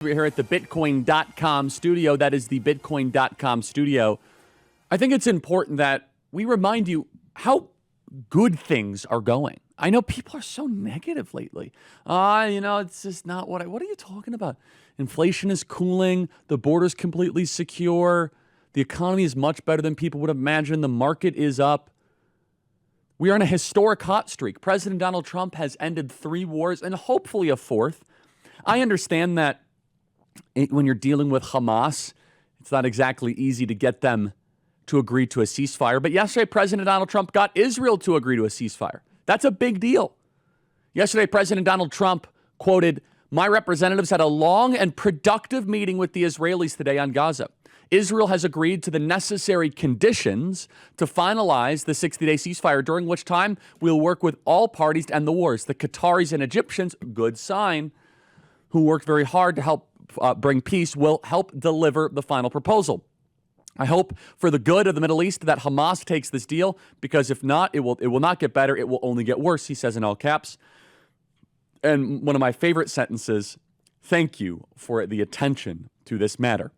We're here at the Bitcoin.com studio. That is the Bitcoin.com studio. I think it's important that we remind you how good things are going. I know people are so negative lately. It's just not what are you talking about? Inflation is cooling. The border's completely secure. The economy is much better than people would imagine. The market is up. We are on a historic hot streak. President Donald Trump has ended 3 wars and hopefully a 4th. I understand that when you're dealing with Hamas, it's not exactly easy to get them to agree to a ceasefire. But yesterday, President Donald Trump got Israel to agree to a ceasefire. That's a big deal. Yesterday, President Donald Trump quoted, "My representatives had a long and productive meeting with the Israelis today on Gaza. Israel has agreed to the necessary conditions to finalize the 60-day ceasefire, during which time we'll work with all parties to end the wars. The Qataris and Egyptians, good sign, who worked very hard to help bring peace, will help deliver the final proposal. I hope for the good of the Middle East that Hamas takes this deal, because if not, it will not get better. It will only get worse," he says in all caps. And one of my favorite sentences, "Thank you for the attention to this matter."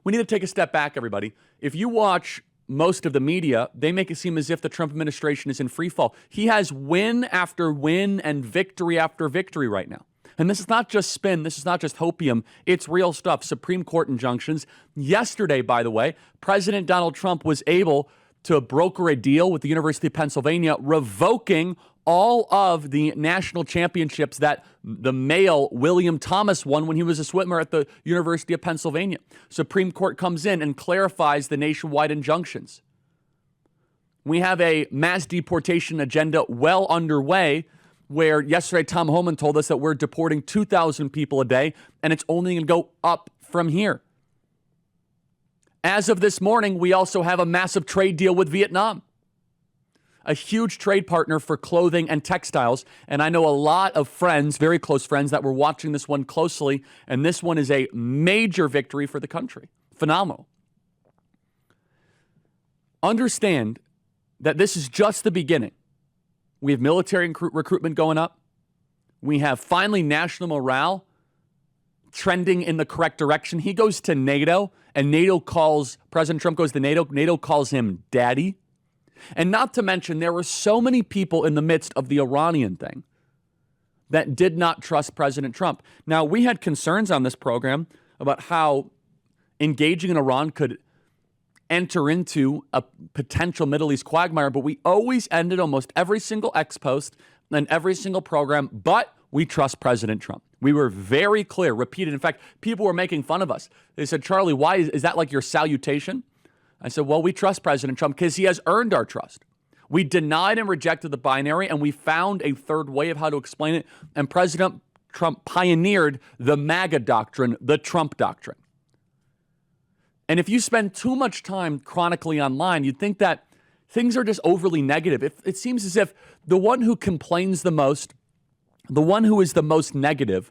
We need to take a step back, everybody. If you watch most of the media, they make it seem as if the Trump administration is in free fall. He has win after win and victory after victory right now. And this is not just spin. This is not just hopium. It's real stuff. Supreme Court injunctions. Yesterday, by the way, President Donald Trump was able to broker a deal with the University of Pennsylvania, revoking all of the national championships that the male William Thomas won when he was a swimmer at the University of Pennsylvania. Supreme Court comes in and clarifies the nationwide injunctions. We have a mass deportation agenda well underway, where yesterday Tom Homan told us that we're deporting 2,000 people a day, and it's only going to go up from here. As of this morning, we also have a massive trade deal with Vietnam, a huge trade partner for clothing and textiles. And I know a lot of friends, very close friends, that were watching this one closely, and this one is a major victory for the country. Phenomenal. Understand that this is just the beginning. We have military recruitment going up. We have finally national morale trending in the correct direction. He goes to NATO, and President Trump goes to NATO. NATO calls him daddy. And not to mention, there were so many people in the midst of the Iranian thing that did not trust President Trump. Now, we had concerns on this program about how engaging in Iran could enter into a potential Middle East quagmire, but we always ended almost every single ex-post and every single program, but we trust President Trump. We were very clear, repeated. In fact, people were making fun of us. They said, "Charlie, why is that like your salutation?" I said, well, we trust President Trump because he has earned our trust. We denied and rejected the binary, and we found a third way of how to explain it, and President Trump pioneered the MAGA doctrine, the Trump doctrine. And if you spend too much time chronically online, you'd think that things are just overly negative. It seems as if the one who complains the most, the one who is the most negative,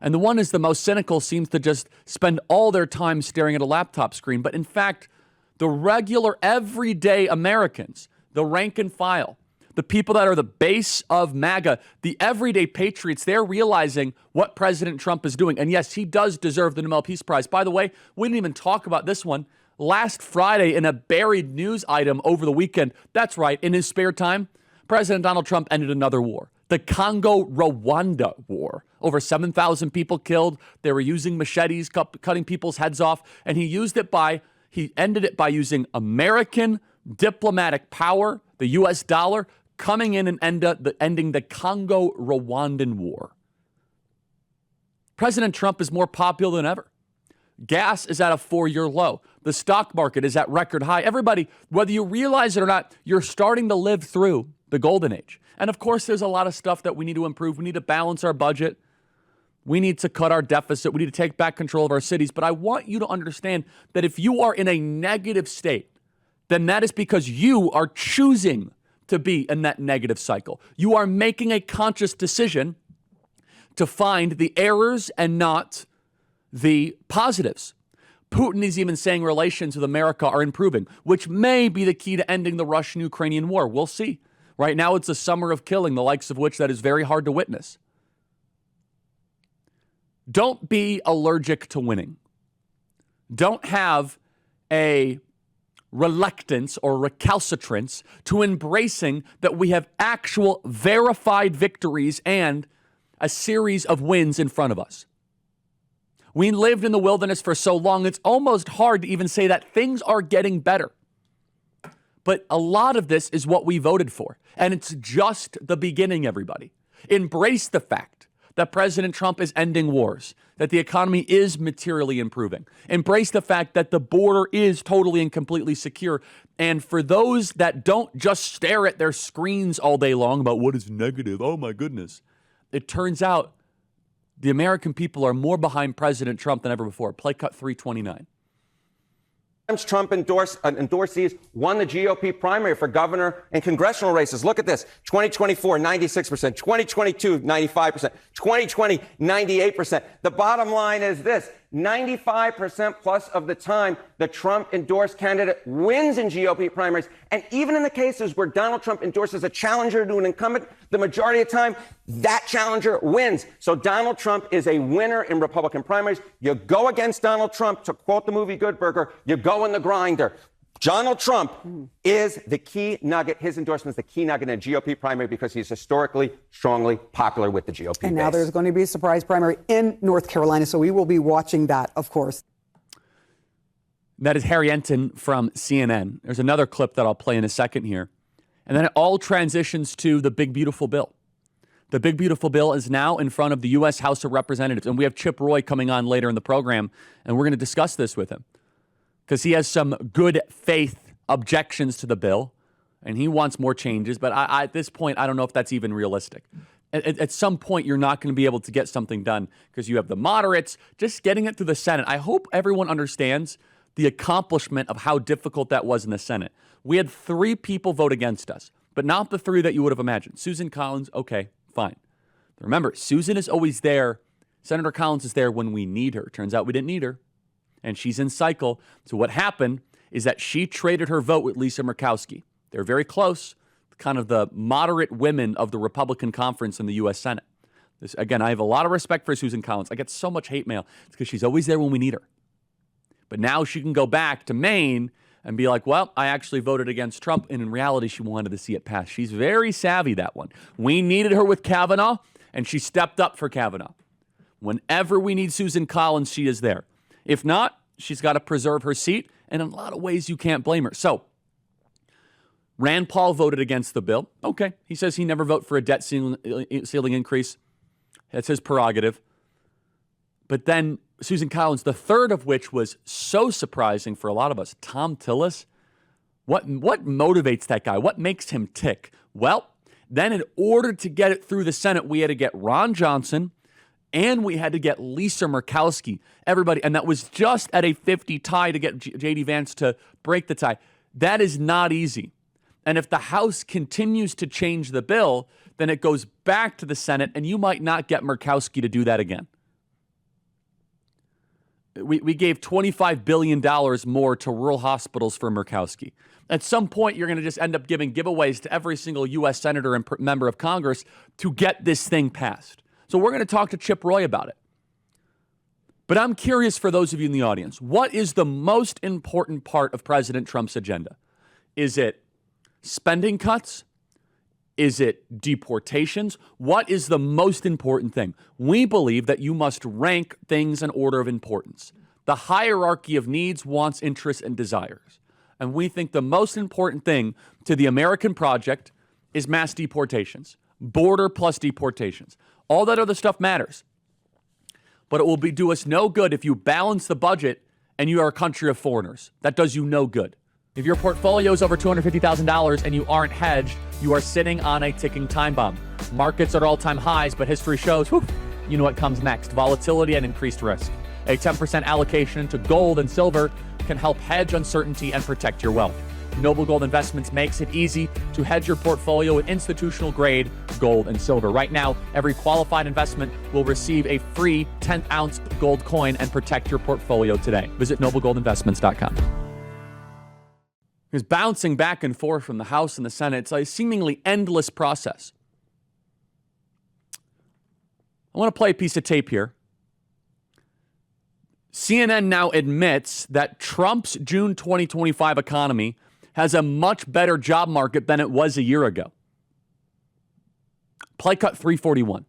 and the one who is the most cynical seems to just spend all their time staring at a laptop screen. But in fact, the regular, everyday Americans, the rank and file, the people that are the base of MAGA, the everyday patriots, they're realizing what President Trump is doing. And yes, he does deserve the Nobel Peace Prize. By the way, we didn't even talk about this one. Last Friday, in a buried news item over the weekend, that's right, in his spare time, President Donald Trump ended another war, the Congo-Rwanda war. Over 7,000 people killed. They were using machetes, cutting people's heads off, and he ended it by using American diplomatic power, the U.S. dollar, coming in and ending the Congo-Rwandan war. President Trump is more popular than ever. Gas is at a 4-year low. The stock market is at record high. Everybody, whether you realize it or not, you're starting to live through the golden age. And of course, there's a lot of stuff that we need to improve. We need to balance our budget. We need to cut our deficit. We need to take back control of our cities. But I want you to understand that if you are in a negative state, then that is because you are choosing to be in that negative cycle. You are making a conscious decision to find the errors and not the positives. Putin is even saying relations with America are improving, which may be the key to ending the Russian-Ukrainian war. We'll see. Right now, it's a summer of killing, the likes of which that is very hard to witness. Don't be allergic to winning. Don't have a reluctance or recalcitrance to embracing that we have actual verified victories and a series of wins in front of us. We lived in the wilderness for so long, it's almost hard to even say that things are getting better. But a lot of this is what we voted for. And it's just the beginning, everybody. Embrace the fact that President Trump is ending wars, that the economy is materially improving. Embrace the fact that the border is totally and completely secure. And for those that don't just stare at their screens all day long about what is negative, oh my goodness, it turns out the American people are more behind President Trump than ever before. Play cut 329. Trump endorsees won the GOP primary for governor and congressional races. Look at this. 2024, 96%. 2022, 95%. 2020, 98%. The bottom line is this. 95% plus of the time, the Trump-endorsed candidate wins in GOP primaries. And even in the cases where Donald Trump endorses a challenger to an incumbent, the majority of the time, that challenger wins. So Donald Trump is a winner in Republican primaries. You go against Donald Trump, to quote the movie Good Burger, you go in the grinder. Donald Trump is the key nugget. His endorsement is the key nugget in a GOP primary because he's historically strongly popular with the GOP And base. now there's going to be a surprise primary in North Carolina, so we will be watching that, of course. That is Harry Enton from CNN. There's another clip that I'll play in a second here. And then it all transitions to the big, beautiful bill. The big, beautiful bill is now in front of the U.S. House of Representatives. And we have Chip Roy coming on later in the program, and we're going to discuss this with him because he has some good faith objections to the bill, and he wants more changes. But at this point, I don't know if that's even realistic. At some point, you're not going to be able to get something done because you have the moderates just getting it through the Senate. I hope everyone understands the accomplishment of how difficult that was in the Senate. We had 3 people vote against us, but not the 3 that you would have imagined. Susan Collins, okay, fine. Remember, Susan is always there. Senator Collins is there when we need her. Turns out we didn't need her, and she's in cycle. So what happened is that she traded her vote with Lisa Murkowski. They're very close, kind of the moderate women of the Republican conference in the U.S. Senate. Again, I have a lot of respect for Susan Collins. I get so much hate mail. It's because she's always there when we need her. But now she can go back to Maine and be like, well, I actually voted against Trump. And in reality, she wanted to see it pass. She's very savvy, that one. We needed her with Kavanaugh, and she stepped up for Kavanaugh. Whenever we need Susan Collins, she is there. If not, she's got to preserve her seat. And in a lot of ways, you can't blame her. So Rand Paul voted against the bill. Okay. He says he never vote for a debt ceiling increase. That's his prerogative. But then Susan Collins, the third of which was so surprising for a lot of us, Tom Tillis. What motivates that guy? What makes him tick? Well, then in order to get it through the Senate, we had to get Ron Johnson and we had to get Lisa Murkowski. Everybody, and that was just at a 50 tie to get J.D. Vance to break the tie. That is not easy. And if the House continues to change the bill, then it goes back to the Senate, and you might not get Murkowski to do that again. We gave $25 billion more to rural hospitals for Murkowski. At some point, you're going to just end up giving giveaways to every single U.S. senator and member of Congress to get this thing passed. So we're going to talk to Chip Roy about it. But I'm curious for those of you in the audience, what is the most important part of President Trump's agenda? Is it spending cuts? Is it deportations? What is the most important thing? We believe that you must rank things in order of importance. The hierarchy of needs, wants, interests, and desires. And we think the most important thing to the American project is mass deportations. Border plus deportations. All that other stuff matters. But it will do us no good if you balance the budget and you are a country of foreigners. That does you no good. If your portfolio is over $250,000 and you aren't hedged, you are sitting on a ticking time bomb. Markets are at all-time highs, but history shows, you know what comes next, volatility and increased risk. A 10% allocation to gold and silver can help hedge uncertainty and protect your wealth. Noble Gold Investments makes it easy to hedge your portfolio with institutional-grade gold and silver. Right now, every qualified investment will receive a free 10-ounce gold coin and protect your portfolio today. Visit noblegoldinvestments.com. Is bouncing back and forth from the House and the Senate. It's a seemingly endless process. I want to play a piece of tape here CNN now admits that Trump's June 2025 economy has a much better job market than it was a year ago. Play cut 341.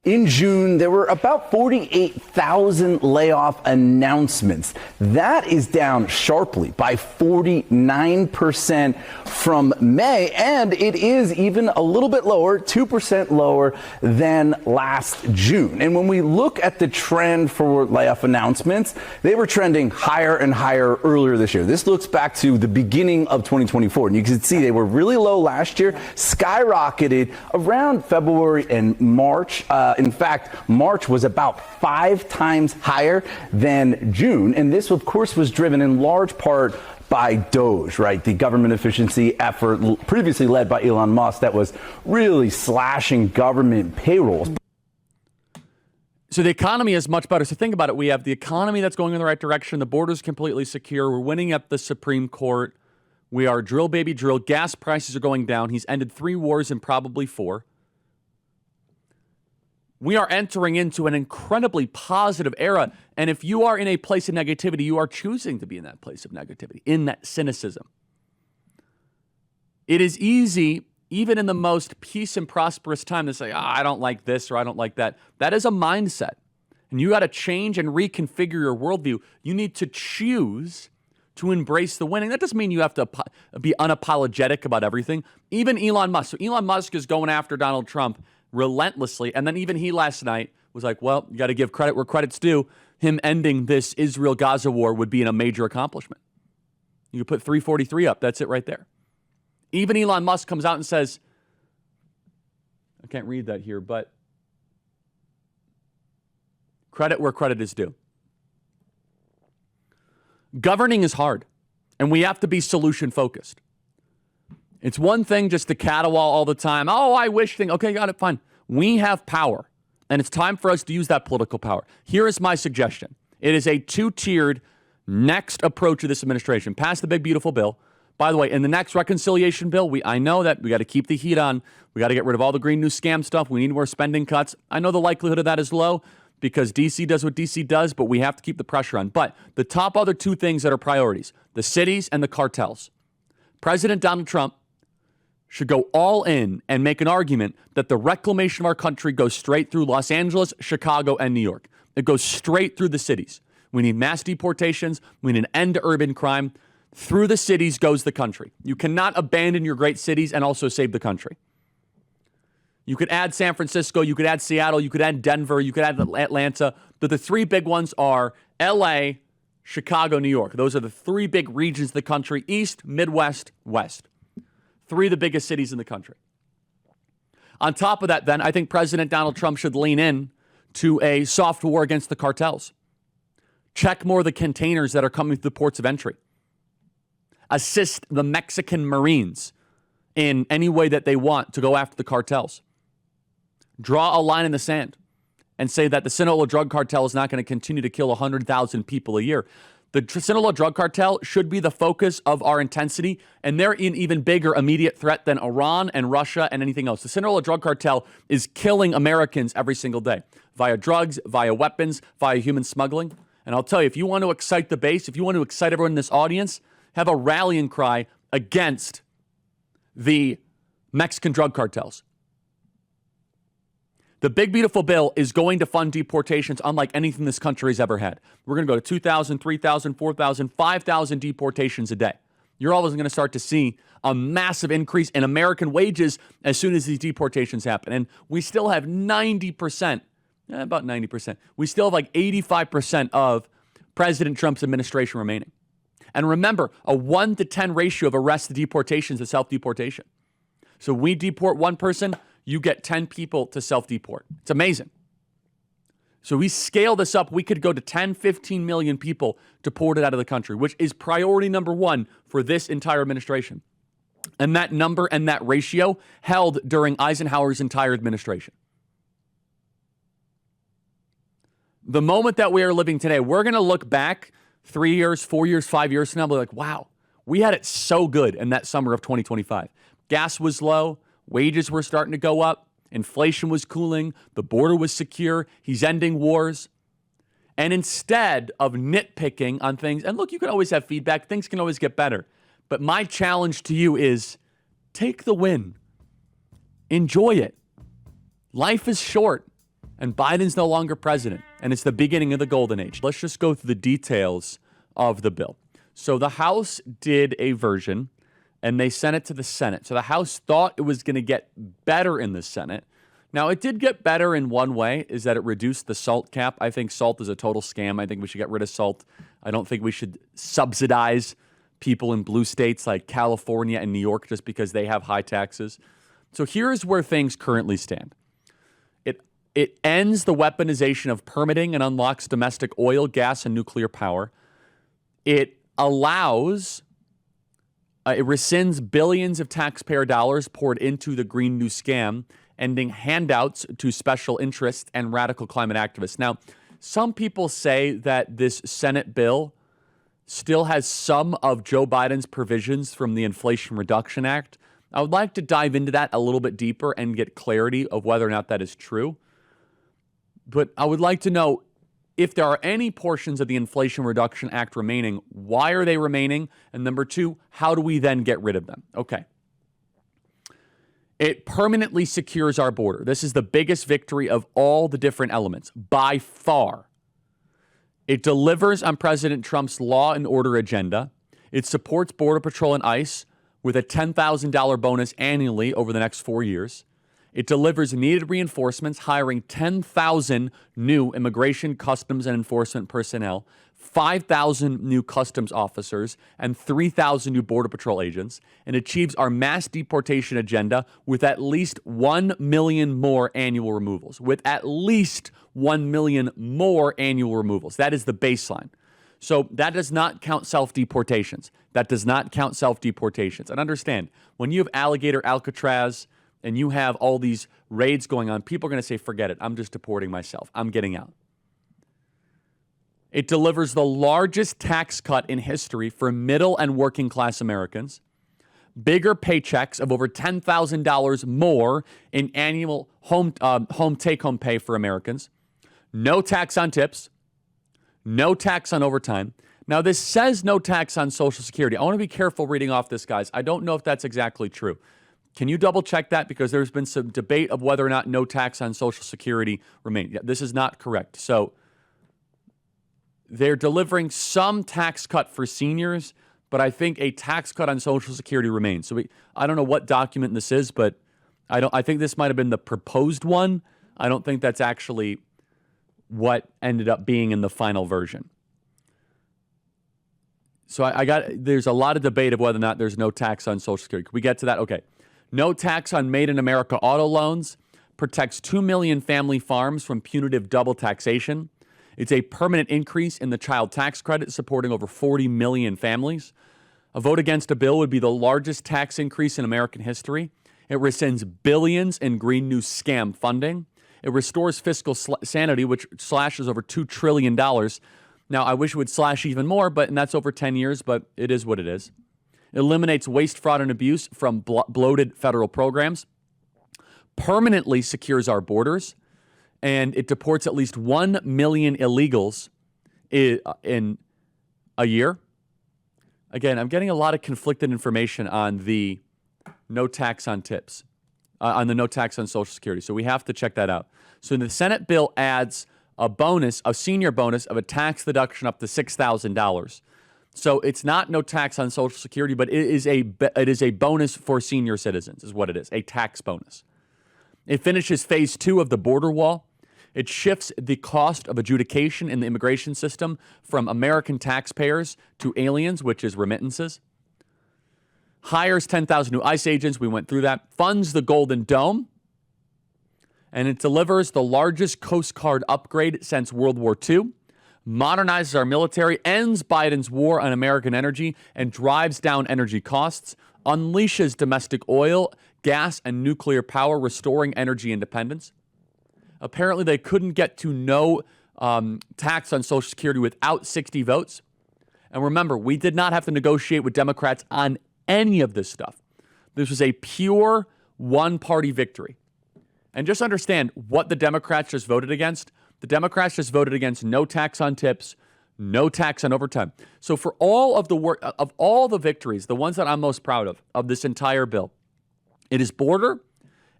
In June, there were about 48,000 layoff announcements. That is down sharply by 49% from May, and it is even a little bit lower, 2% lower than last June. And when we look at the trend for layoff announcements, they were trending higher and higher earlier this year. This looks back to the beginning of 2024, and you can see they were really low last year, skyrocketed around February and March. In fact, March was about 5 times higher than June. And this, of course, was driven in large part by DOGE, right? The government efficiency effort previously led by Elon Musk that was really slashing government payrolls. So the economy is much better. So think about it. We have the economy that's going in the right direction. The border's completely secure. We're winning at the Supreme Court. We are drill, baby, drill. Gas prices are going down. He's ended 3 wars and probably 4. We are entering into an incredibly positive era. And if you are in a place of negativity, you are choosing to be in that place of negativity, in that cynicism. It is easy, even in the most peace and prosperous time, to say, I don't like this or I don't like that. That is a mindset. And you got to change and reconfigure your worldview. You need to choose to embrace the winning. That doesn't mean you have to be unapologetic about everything. Even Elon Musk. So Elon Musk is going after Donald Trump relentlessly. And then even he last night was like, well, you got to give credit where credit's due. Him ending this Israel-Gaza war would be a major accomplishment. You could put 343 up. That's it right there. Even Elon Musk comes out and says, I can't read that here, but credit where credit is due. Governing is hard, and we have to be solution-focused. It's one thing just to caterwaul all the time. Oh, I wish thing. Okay, got it, fine. We have power, and it's time for us to use that political power. Here is my suggestion. It is a 2-tiered next approach to this administration. Pass the big, beautiful bill. By the way, in the next reconciliation bill, I know that we got to keep the heat on. We got to get rid of all the Green New Scam stuff. We need more spending cuts. I know the likelihood of that is low because D.C. does what D.C. does, but we have to keep the pressure on. But the top other 2 things that are priorities, the cities and the cartels. President Donald Trump should go all in and make an argument that the reclamation of our country goes straight through Los Angeles, Chicago, and New York. It goes straight through the cities. We need mass deportations. We need an end to urban crime. Through the cities goes the country. You cannot abandon your great cities and also save the country. You could add San Francisco. You could add Seattle. You could add Denver. You could add Atlanta. But the 3 big ones are L.A., Chicago, New York. Those are the 3 big regions of the country, East, Midwest, West. 3 of the biggest cities in the country. On top of that, then, I think President Donald Trump should lean in to a soft war against the cartels. Check more of the containers that are coming through the ports of entry. Assist the Mexican Marines in any way that they want to go after the cartels. Draw a line in the sand and say that the Sinaloa drug cartel is not going to continue to kill 100,000 people a year. The Sinaloa drug cartel should be the focus of our intensity, and they're an even bigger immediate threat than Iran and Russia and anything else. The Sinaloa drug cartel is killing Americans every single day via drugs, via weapons, via human smuggling. And I'll tell you, if you want to excite the base, if you want to excite everyone in this audience, have a rallying cry against the Mexican drug cartels. The big, beautiful bill is going to fund deportations unlike anything this country has ever had. We're going to go to 2,000, 3,000, 4,000, 5,000 deportations a day. You're always going to start to see a massive increase in American wages as soon as these deportations happen. And we still have 90%, about 90%. We still have like 85% of President Trump's administration remaining. And remember, a 1 to 10 ratio of arrests to deportations is self-deportation. So we deport 1 person, you get 10 people to self-deport. It's amazing. So we scale this up. We could go to 10, 15 million people deported out of the country, which is priority number 1 for this entire administration. And that number and that ratio held during Eisenhower's entire administration. The moment that we are living today, we're going to look back 3 years, 4 years, 5 years from now, be like, wow, we had it so good in that summer of 2025. Gas was low. Wages were starting to go up. Inflation was cooling. The border was secure. He's ending wars. And instead of nitpicking on things, and look, you can always have feedback, things can always get better. But my challenge to you is take the win. Enjoy it. Life is short, and Biden's no longer president, and it's the beginning of the golden age. Let's just go through the details of the bill. So the House did a version, and they sent it to the Senate. So the House thought it was going to get better in the Senate. Now, it did get better in one way, is that it reduced the salt cap. I think salt is a total scam. I think we should get rid of salt. I don't think we should subsidize people in blue states like California and New York just because they have high taxes. So here's where things currently stand. It ends the weaponization of permitting and unlocks domestic oil, gas, and nuclear power. It allows, it rescinds billions of taxpayer dollars poured into the Green New Scam, ending handouts to special interests and radical climate activists. Now, some people say that this Senate bill still has some of Joe Biden's provisions from the Inflation Reduction Act. I would like to dive into that a little bit deeper and get clarity of whether or not that is true. But I would like to know if there are any portions of the Inflation Reduction Act remaining, why are they remaining? And number two, how do we then get rid of them? Okay. It permanently secures our border. This is the biggest victory of all the different elements, by far. It delivers on President Trump's law and order agenda. It supports Border Patrol and ICE with a $10,000 bonus annually over the next 4 years. It delivers needed reinforcements, hiring 10,000 new immigration, customs, and enforcement personnel, 5,000 new customs officers, and 3,000 new Border Patrol agents, and achieves our mass deportation agenda with at least 1 million more annual removals. With at least 1 million more annual removals. That is the baseline. So that does not count self-deportations. That does not count self-deportations. And understand, when you have Alligator, Alcatraz, and you have all these raids going on, people are going to say, forget it. I'm just deporting myself. I'm getting out. It delivers the largest tax cut in history for middle and working class Americans, bigger paychecks of over $10,000 more in annual home take-home pay for Americans, no tax on tips, no tax on overtime. Now, this says no tax on Social Security. I want to be careful reading off this, guys. I don't know if that's exactly true. Can you double check that? Because there's been some debate of whether or not no tax on Social Security remains. Yeah, this is not correct. So they're delivering some tax cut for seniors, but I think a tax cut on Social Security remains. So I don't know what document this is, but I think this might have been the proposed one. I don't think that's actually what ended up being in the final version. So there's a lot of debate of whether or not there's no tax on Social Security. Can we get to that? Okay. No tax on Made in America auto loans, protects 2 million family farms from punitive double taxation. It's a permanent increase in the child tax credit, supporting over 40 million families. A vote against a bill would be the largest tax increase in American history. It rescinds billions in Green New Scam funding. It restores fiscal sanity, which slashes over $2 trillion. Now, I wish it would slash even more, and that's over 10 years, but it is what it is. It eliminates waste, fraud, and abuse from bloated federal programs, permanently secures our borders, and it deports at least 1 million illegals in a year. Again, I'm getting a lot of conflicted information on the no tax on tips, on the no tax on Social Security. So we have to check that out. So the Senate bill adds a bonus, a senior bonus of a tax deduction up to $6,000. So it's not no tax on Social Security, but it is a bonus for senior citizens, is what it is, a tax bonus. It finishes phase 2 of the border wall. It shifts the cost of adjudication in the immigration system from American taxpayers to aliens, which is remittances. Hires 10,000 new ICE agents. We went through that. Funds the Golden Dome. And it delivers the largest Coast Guard upgrade since World War II. Modernizes our military, ends Biden's war on American energy, and drives down energy costs, unleashes domestic oil, gas, and nuclear power, restoring energy independence. Apparently, they couldn't get to no tax on Social Security without 60 votes. And remember, we did not have to negotiate with Democrats on any of this stuff. This was a pure one-party victory. And just understand what the Democrats just voted against The Democrats just voted against no tax on tips, no tax on overtime. So for all of the work, of all the victories, the ones that I'm most proud of this entire bill, it is border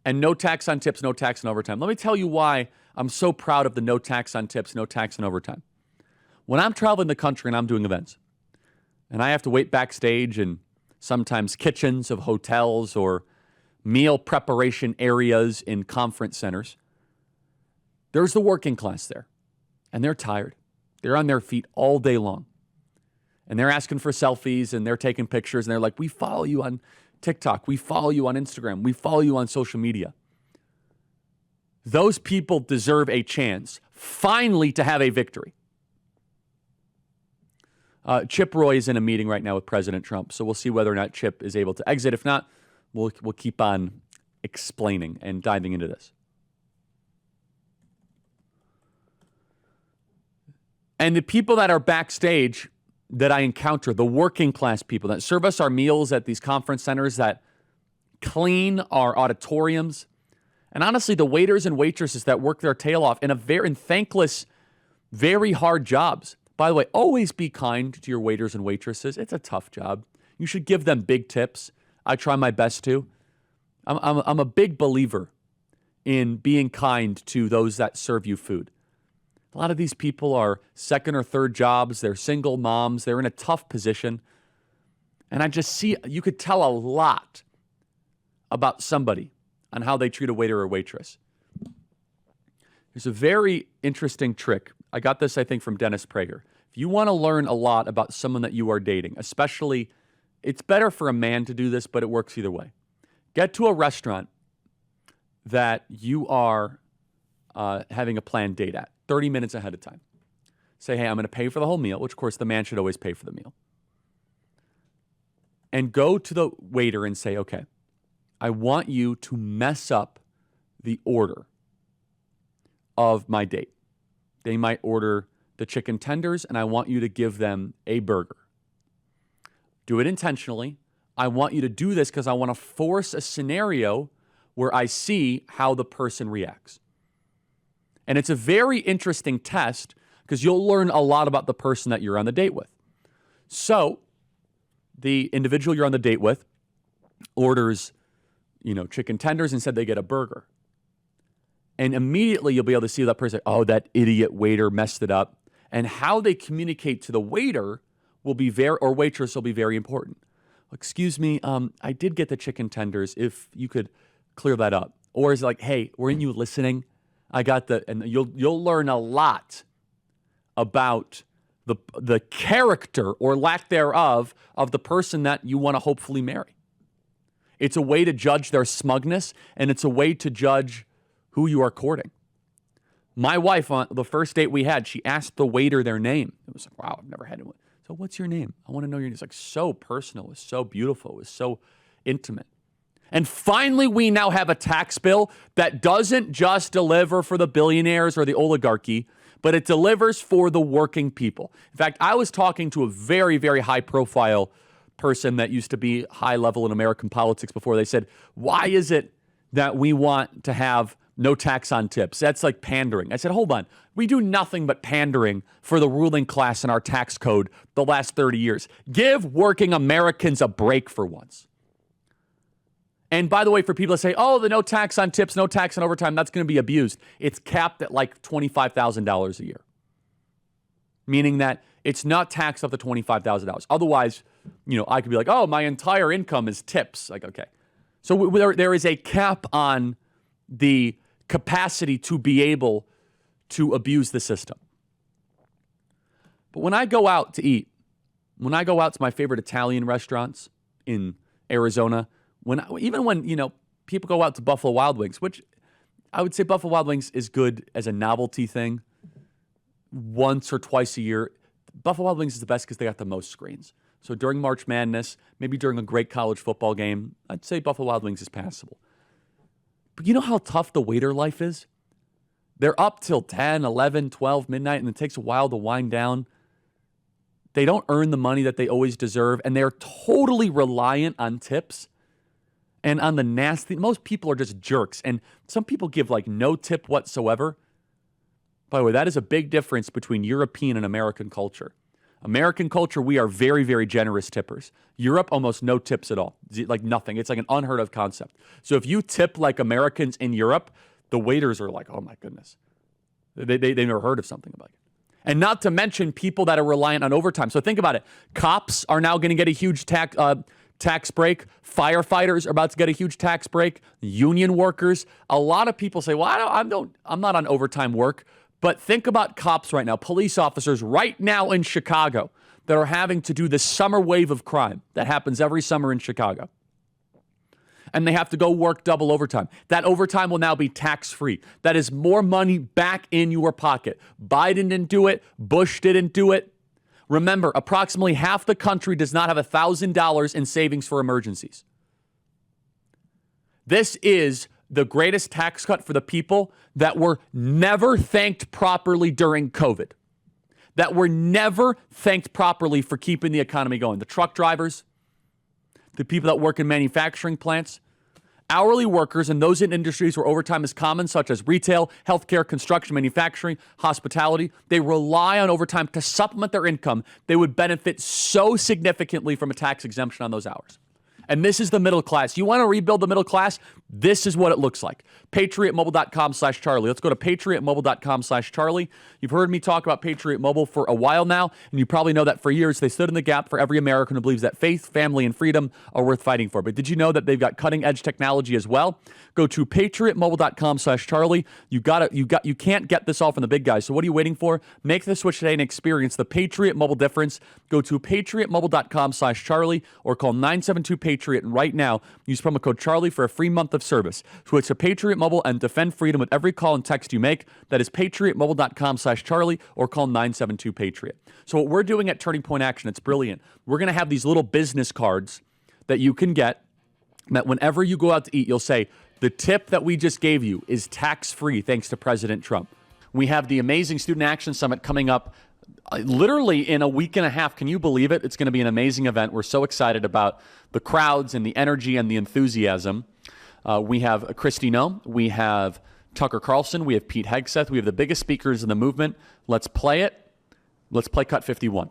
and no tax on tips, no tax on overtime. Let me tell you why I'm so proud of the no tax on tips, no tax on overtime. When I'm traveling the country and I'm doing events, and I have to wait backstage in sometimes kitchens of hotels or meal preparation areas in conference centers, there's the working class there, and they're tired. They're on their feet all day long, and they're asking for selfies, and they're taking pictures, and they're like, we follow you on TikTok. We follow you on Instagram. We follow you on social media. Those people deserve a chance, finally, to have a victory. Chip Roy is in a meeting right now with President Trump, so we'll see whether or not Chip is able to exit. If not, we'll keep on explaining and diving into this. And the people that are backstage that I encounter, the working class people that serve us our meals at these conference centers, that clean our auditoriums, and honestly, the waiters and waitresses that work their tail off in thankless, very hard jobs. By the way, always be kind to your waiters and waitresses. It's a tough job. You should give them big tips. I try my best to. I'm a big believer in being kind to those that serve you food. A lot of these people are second or third jobs. They're single moms. They're in a tough position. And I just see, you could tell a lot about somebody on how they treat a waiter or waitress. There's a very interesting trick. I got this, I think, from Dennis Prager. If you want to learn a lot about someone that you are dating, especially, it's better for a man to do this, but it works either way. Get to a restaurant that you are having a planned date at 30 minutes ahead of time. Say, hey, I'm going to pay for the whole meal, which, of course, the man should always pay for the meal. And go to the waiter and say, okay, I want you to mess up the order of my date. They might order the chicken tenders, and I want you to give them a burger. Do it intentionally. I want you to do this because I want to force a scenario where I see how the person reacts. And it's a very interesting test because you'll learn a lot about the person that you're on the date with. So the individual you're on the date with orders, chicken tenders and said they get a burger. And immediately you'll be able to see that person, oh, that idiot waiter messed it up. And how they communicate to the waiter will be or waitress will be very important. Excuse me, I did get the chicken tenders. If you could clear that up. Or is it like, hey, weren't you listening? I got and you'll learn a lot about the character or lack thereof of the person that you want to hopefully marry. It's a way to judge their smugness, and it's a way to judge who you are courting. My wife, on the first date we had, she asked the waiter their name. It was like, wow, I've never had anyone. So what's your name? I want to know your name. It's like so personal. It's so beautiful. It's so intimate. And finally, we now have a tax bill that doesn't just deliver for the billionaires or the oligarchy, but it delivers for the working people. In fact, I was talking to a very, very high-profile person that used to be high level in American politics before. They said, why is it that we want to have no tax on tips? That's like pandering. I said, hold on. We do nothing but pandering for the ruling class in our tax code the last 30 years. Give working Americans a break for once. And by the way, for people that say, oh, the no tax on tips, no tax on overtime, that's going to be abused. It's capped at like $25,000 a year. Meaning that it's not taxed up to $25,000. Otherwise, I could be like, oh, my entire income is tips. Like, okay. So there is a cap on the capacity to be able to abuse the system. But when I go out to eat, when I go out to my favorite Italian restaurants in Arizona, even when people go out to Buffalo Wild Wings, which I would say Buffalo Wild Wings is good as a novelty thing once or twice a year. Buffalo Wild Wings is the best because they got the most screens. So during March Madness, maybe during a great college football game, I'd say Buffalo Wild Wings is passable. But you know how tough the waiter life is? They're up till 10, 11, 12, midnight, and it takes a while to wind down. They don't earn the money that they always deserve, and they're totally reliant on tips and on the nasty. Most people are just jerks, and some people give like no tip whatsoever. By the way, that is a big difference between European and American culture. American culture, we are very, very generous tippers. Europe, almost no tips at all. Like nothing. It's like an unheard of concept. So if you tip like Americans in Europe, the waiters are like, oh my goodness. They've never heard of something like it. And not to mention people that are reliant on overtime. So think about it. Cops are now going to get a huge tax break. Firefighters are about to get a huge tax break. Union workers. A lot of people say, well, I'm not on overtime work. But think about cops right now, police officers right now in Chicago that are having to do this summer wave of crime that happens every summer in Chicago. And they have to go work double overtime. That overtime will now be tax-free. That is more money back in your pocket. Biden didn't do it. Bush didn't do it. Remember, approximately half the country does not have $1,000 in savings for emergencies. This is the greatest tax cut for the people that were never thanked properly during COVID, that were never thanked properly for keeping the economy going. The truck drivers, the people that work in manufacturing plants, hourly workers in those industries where overtime is common, such as retail, healthcare, construction, manufacturing, hospitality. They rely on overtime to supplement their income. They would benefit so significantly from a tax exemption on those hours. And this is the middle class. You want to rebuild the middle class? This is what it looks like. PatriotMobile.com/Charlie. Let's go to PatriotMobile.com/Charlie. You've heard me talk about Patriot Mobile for a while now, and you probably know that for years they stood in the gap for every American who believes that faith, family, and freedom are worth fighting for. But did you know that they've got cutting-edge technology as well? Go to PatriotMobile.com/Charlie. You can't get this all from the big guys. So what are you waiting for? Make the switch today and experience the Patriot Mobile difference. Go to PatriotMobile.com/Charlie or call 972-Patriot right now. Use promo code Charlie for a free month of service. Switch to Patriot Mobile and defend freedom with every call and text you make. That is PatriotMobile.com/Charlie or call 972-Patriot. So what we're doing at Turning Point Action, it's brilliant. We're going to have these little business cards that you can get that whenever you go out to eat, you'll say, the tip that we just gave you is tax-free thanks to President Trump. We have the amazing Student Action Summit coming up literally in a week and a half. Can you believe it? It's going to be an amazing event. We're so excited about the crowds and the energy and the enthusiasm. We have Kristi Noem. We have Tucker Carlson. We have Pete Hegseth. We have the biggest speakers in the movement. Let's play it. Let's play cut 51.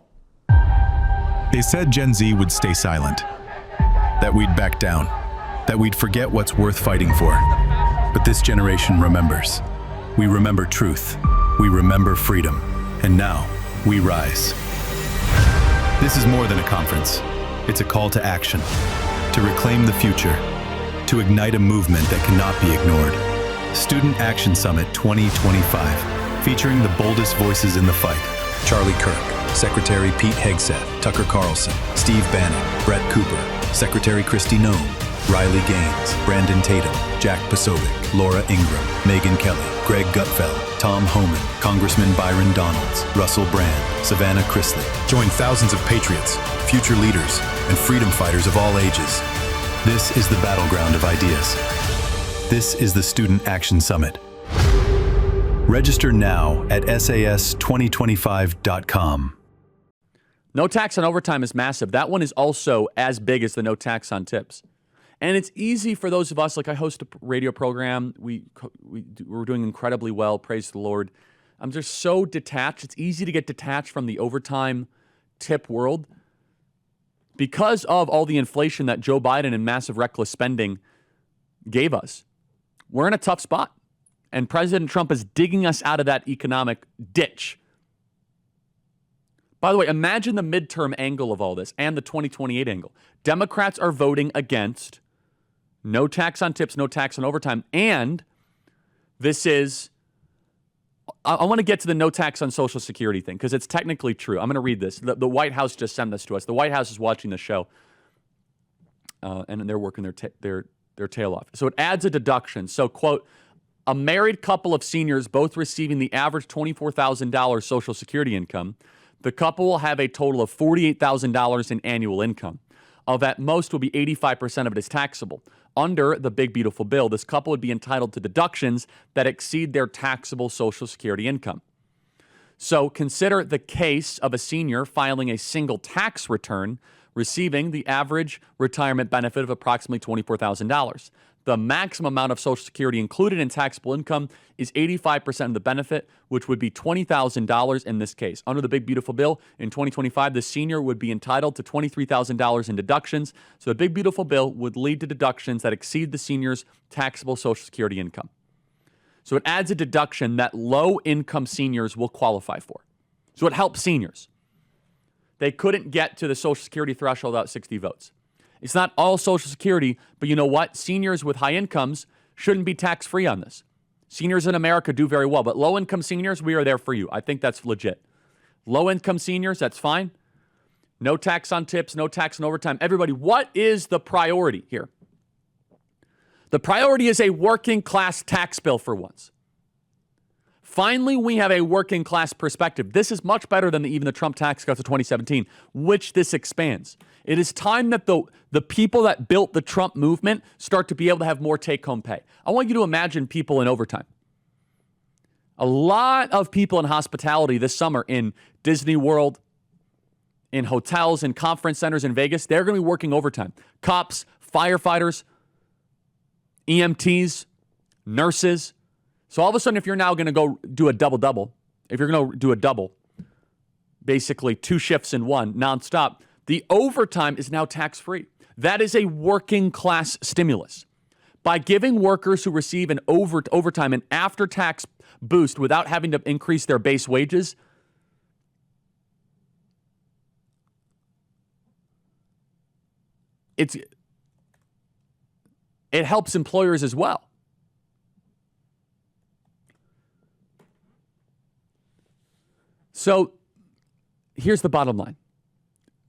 They said Gen Z would stay silent, that we'd back down, that we'd forget what's worth fighting for. But this generation remembers. We remember truth. We remember freedom. And now, we rise. This is more than a conference. It's a call to action, to reclaim the future, to ignite a movement that cannot be ignored. Student Action Summit 2025, featuring the boldest voices in the fight. Charlie Kirk, Secretary Pete Hegseth, Tucker Carlson, Steve Bannon, Brett Cooper, Secretary Kristi Noem, Riley Gaines, Brandon Tatum, Jack Posobiec, Laura Ingraham, Megyn Kelly, Greg Gutfeld, Tom Homan, Congressman Byron Donalds, Russell Brand, Savannah Chrisley. Join thousands of patriots, future leaders, and freedom fighters of all ages. This is the battleground of ideas. This is the Student Action Summit. Register now at SAS2025.com. No tax on overtime is massive. That one is also as big as the no tax on tips. And it's easy for those of us, like I host a radio program. We're doing incredibly well, praise the Lord. I'm just so detached. It's easy to get detached from the overtime tip world because of all the inflation that Joe Biden and massive reckless spending gave us. We're in a tough spot. And President Trump is digging us out of that economic ditch. By the way, imagine the midterm angle of all this and the 2028 angle. Democrats are voting against no tax on tips, no tax on overtime. And this is, I want to get to the no tax on Social Security thing because it's technically true. I'm going to read this. The White House just sent this to us. The White House is watching the show and they're working their tail off. So it adds a deduction. So, quote, a married couple of seniors both receiving the average $24,000 Social Security income, the couple will have a total of $48,000 in annual income. Of at most will be 85% of it is taxable. Under the big beautiful bill, this couple would be entitled to deductions that exceed their taxable Social Security income. So consider the case of a senior filing a single tax return, receiving the average retirement benefit of approximately $24,000. The maximum amount of Social Security included in taxable income is 85% of the benefit, which would be $20,000 in this case. Under the Big Beautiful Bill, in 2025, the senior would be entitled to $23,000 in deductions. So the Big Beautiful Bill would lead to deductions that exceed the senior's taxable Social Security income. So it adds a deduction that low-income seniors will qualify for. So it helps seniors. They couldn't get to the Social Security threshold without 60 votes. It's not all Social Security, but you know what? Seniors with high incomes shouldn't be tax-free on this. Seniors in America do very well, but low-income seniors, we are there for you. I think that's legit. Low-income seniors, that's fine. No tax on tips, no tax on overtime. Everybody, what is the priority here? The priority is a working-class tax bill for once. Finally, we have a working-class perspective. This is much better than even the Trump tax cuts of 2017, which this expands. It is time that the people that built the Trump movement start to be able to have more take-home pay. I want you to imagine people in overtime. A lot of people in hospitality this summer in Disney World, in hotels, in conference centers in Vegas, they're going to be working overtime. Cops, firefighters, EMTs, nurses. So all of a sudden, if you're now going to go do a double-double, if you're going to do a double, basically 2 shifts in one, nonstop, the overtime is now tax-free. That is a working-class stimulus. By giving workers who receive an overtime an after-tax boost without having to increase their base wages, it helps employers as well. So here's the bottom line.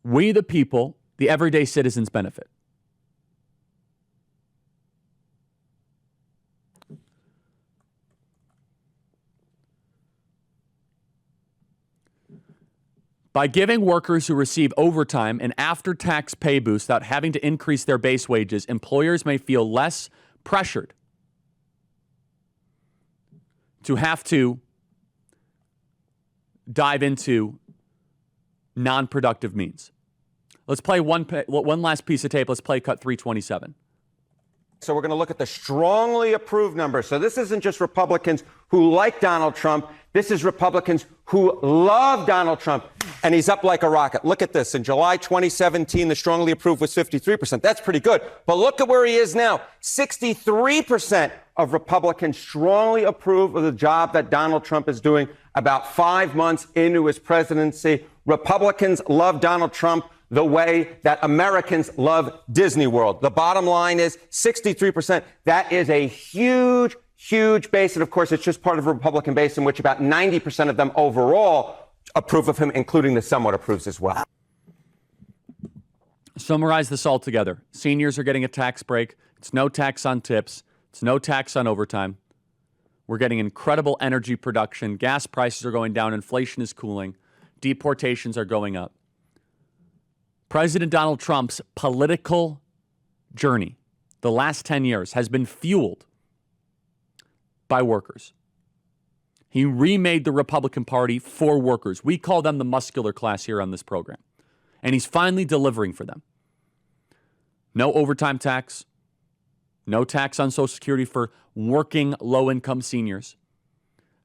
We, the people, the everyday citizens, benefit. By giving workers who receive overtime an after-tax pay boost without having to increase their base wages, employers may feel less pressured to have to dive into non-productive means. Let's play one last piece of tape. Let's play cut 327. So we're going to look at the strongly approved numbers. So this isn't just Republicans who like Donald Trump. This is Republicans who love Donald Trump. And he's up like a rocket. Look at this. In July 2017, the strongly approved was 53%. That's pretty good. But look at where he is now. 63% of Republicans strongly approve of the job that Donald Trump is doing about 5 months into his presidency. Republicans love Donald Trump the way that Americans love Disney World. The bottom line is 63%. That is a huge, huge base. And of course, it's just part of a Republican base in which about 90% of them overall approve of him, including the somewhat approves as well. Summarize this all together. Seniors are getting a tax break. It's no tax on tips. It's no tax on overtime. We're getting incredible energy production. Gas prices are going down. Inflation is cooling. Deportations are going up. President Donald Trump's political journey the last 10 years has been fueled by workers. He remade the Republican Party for workers. We call them the muscular class here on this program. And he's finally delivering for them. No overtime tax. No tax on Social Security for working low-income seniors.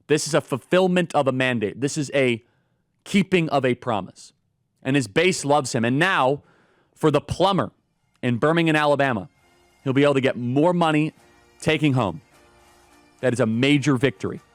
This is a fulfillment of a mandate. This is a keeping of a promise. And his base loves him. And now, for the plumber in Birmingham, Alabama, he'll be able to get more money taking home. That is a major victory.